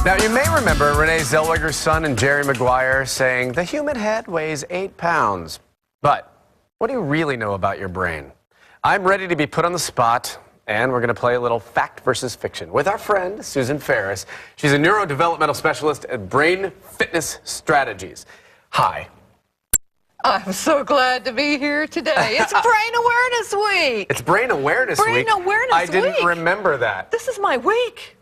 Now, you may remember Renee Zellweger's son and Jerry Maguire saying the human head weighs 8 pounds. But what do you really know about your brain? I'm ready to be put on the spot, and we're going to play a little fact versus fiction with our friend, Susan Phariss. She's a neurodevelopmental specialist at Brain Fitness Strategies. Hi. I'm so glad to be here today. It's Brain Awareness Week. It's Brain Awareness Week? Brain Awareness Week. I didn't remember that. This is my week.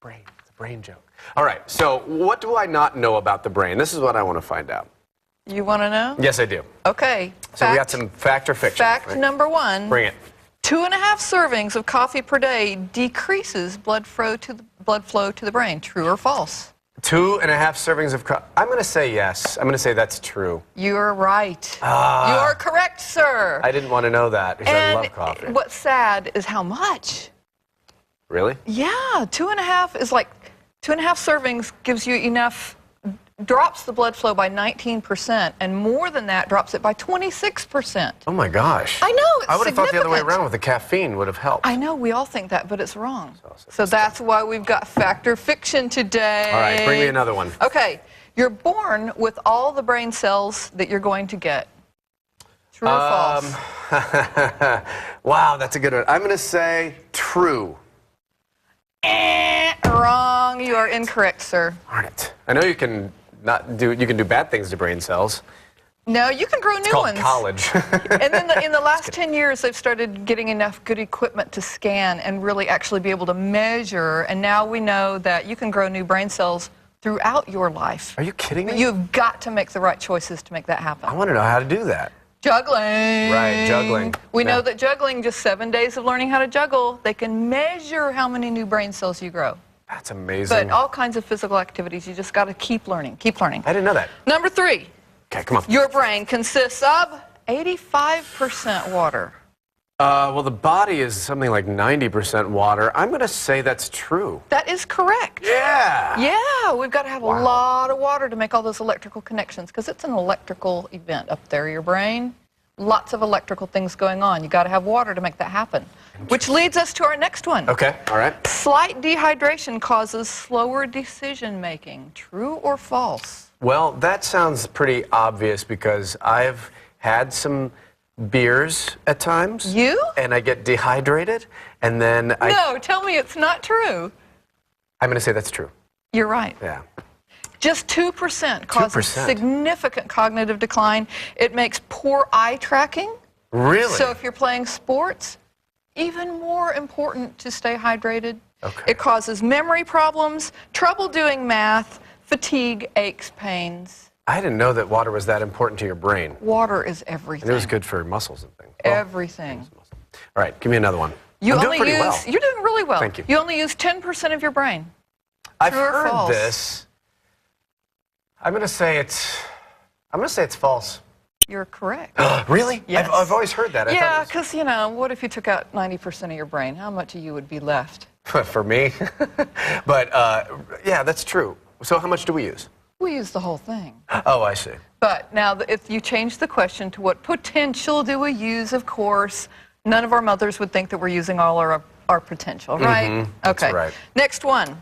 Brain. It's a brain joke. All right, so what do I not know about the brain? This is what I want to find out. You want to know? Yes, I do. Okay. So we got some fact or fiction. Fact right? number one. Bring it. 2.5 servings of coffee per day decreases blood flow to the brain. True or false? 2.5 servings of coffee. I'm going to say yes. I'm going to say that's true. You're right. You are correct, sir. I didn't want to know that because I love coffee. What's sad is how much. Really? Yeah, 2.5 is like 2.5 servings gives you enough, drops the blood flow by 19%, and more than that drops it by 26%. Oh my gosh. I know, it's I would have thought the other way significant. around with the caffeine would have helped. I know, we all think that, but it's wrong. So that's why we've got fact or fiction today. All right, bring me another one. Okay, you're born with all the brain cells that you're going to get. True or false? Wow, that's a good one. I'm going to say true. Wrong. You are incorrect, sir. Darn it. I know you can do bad things to brain cells. No, you can grow new Called ones. college. And then in the last 10 years, they've started getting enough good equipment to scan and really actually be able to measure. And now we know that you can grow new brain cells throughout your life. Are you kidding me? You've got to make the right choices to make that happen. I want to know how to do that. Juggling. Right, juggling. We know that juggling, just 7 days of learning how to juggle, they can measure how many new brain cells you grow. That's amazing. But all kinds of physical activities, you just got to keep learning, keep learning. I didn't know that. Number 3. Okay, come on. Your brain consists of 85% water. Well, the body is something like 90% water. I'm going to say that's true. That is correct. Yeah. Yeah, we've got to have a lot of water to make all those electrical connections because it's an electrical event up there, your brain. Lots of electrical things going on. You got to have water to make that happen. Which leads us to our next one. Okay, all right. Slight dehydration causes slower decision making. True or false? Well, that sounds pretty obvious because I've had some beers at times. You? And I get dehydrated, and then No, tell me it's not true. I'm going to say that's true. You're right. Yeah. Just 2% causes 2%. significant cognitive decline. It makes poor eye tracking. Really? So if you're playing sports, even more important to stay hydrated. Okay. It causes memory problems, trouble doing math, fatigue, aches, pains. I didn't know that water was that important to your brain. Water is everything. And it was good for muscles and things. Well, Everything. all right, give me another one. You I'm only doing pretty use, well. You're doing really well. Thank you. You only use 10% of your brain. I've True or heard false? this. I'm going to say it's false. You're correct. Really? Yes. I've always heard that. Yeah, because, you know, what if you took out 90% of your brain? How much of you would be left? For me. But, yeah, that's true. So how much do we use? We use the whole thing. Oh, I see. But now, if you change the question to what potential do we use, of course, none of our mothers would think that we're using all our potential, right? That's Okay. right. Next one.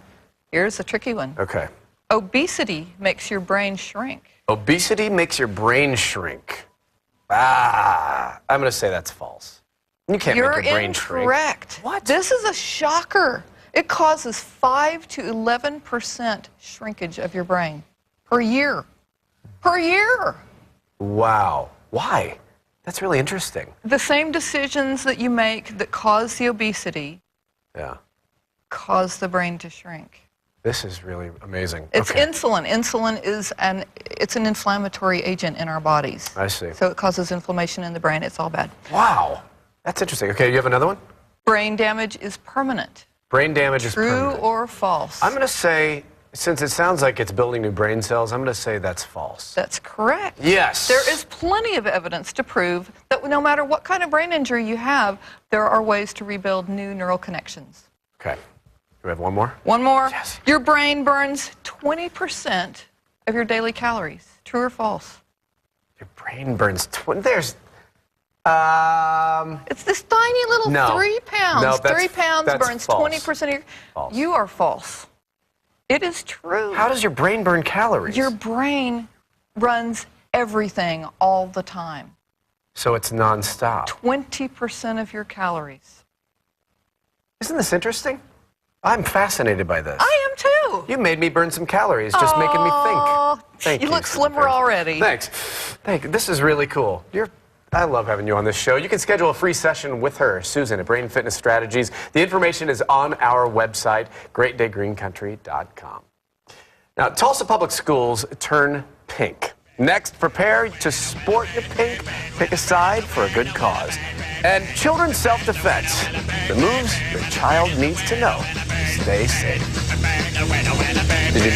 Here's a tricky one. Okay. Obesity makes your brain shrink. Obesity makes your brain shrink. I'm going to say that's false. You can't You're make your brain shrink. incorrect. What? This is a shocker. It causes 5 to 11% shrinkage of your brain per year. Per year. Wow. Why? That's really interesting. The same decisions that you make that cause the obesity Yeah. cause the brain to shrink. This is really amazing. It's okay. insulin. Insulin is an inflammatory agent in our bodies. I see. So it causes inflammation in the brain. It's all bad. Wow. That's interesting. Okay, you have another one? Brain damage is permanent. Brain damage is True permanent. or false? I'm going to say, since it sounds like it's building new brain cells, I'm going to say that's false. That's correct. Yes. There is plenty of evidence to prove that no matter what kind of brain injury you have, there are ways to rebuild new neural connections. Okay. Do we have one more? One more. Yes. Your brain burns 20% of your daily calories. True or false? Your brain burns 20. There's. It's this tiny little No. 3 pounds. No, that's- 3 pounds that's burns false. 20% of your. False. You are false. It is true. How does your brain burn calories? Your brain runs everything all the time. So it's nonstop. 20% of your calories. Isn't this interesting? I'm fascinated by this. I am too. You made me burn some calories just making me think. Thank you. You look slimmer already. Thanks. Thank you. This is really cool. I love having you on this show. You can schedule a free session with her, Susan, at Brain Fitness Strategies. The information is on our website, greatdaygreencountry.com. Now, Tulsa Public Schools turn pink. Next, prepare to sport your pink. Pick a side for a good cause. And children's self-defense. The moves your child needs to know. Stay safe. Did you